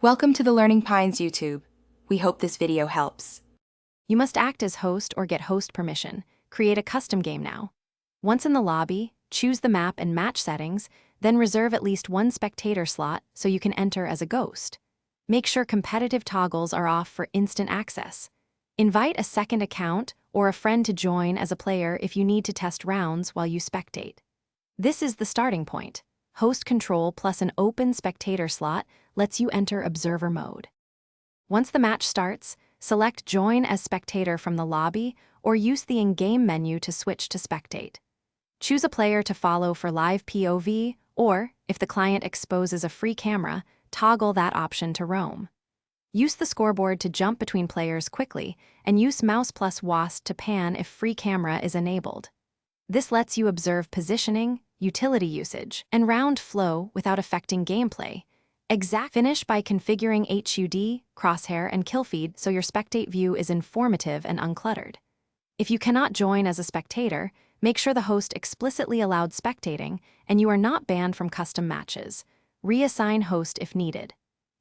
Welcome to the Learning Pines YouTube. We hope this video helps. You must act as host or get host permission. Create a custom game now. Once in the lobby, choose the map and match settings, then reserve at least one spectator slot so you can enter as a ghost. Make sure competitive toggles are off for instant access. Invite a second account or a friend to join as a player if you need to test rounds while you spectate. This is the starting point. Host control plus an open spectator slot lets you enter observer mode. Once the match starts, select Join as Spectator from the lobby or use the in-game menu to switch to Spectate. Choose a player to follow for live POV, or, if the client exposes a free camera, toggle that option to roam. Use the scoreboard to jump between players quickly, and use mouse plus WASD to pan if free camera is enabled. This lets you observe positioning, utility usage, and round flow without affecting gameplay. Finish by configuring HUD, crosshair, and kill feed so your spectate view is informative and uncluttered. If you cannot join as a spectator, make sure the host explicitly allowed spectating and you are not banned from custom matches. Reassign host if needed.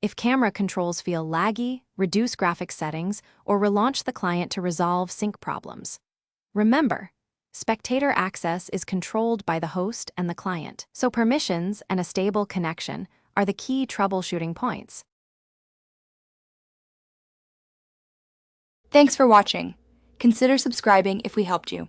If camera controls feel laggy, reduce graphics settings or relaunch the client to resolve sync problems. Remember, spectator access is controlled by the host and the client, so permissions and a stable connection are the key troubleshooting points. Thanks for watching. Consider subscribing if we helped you.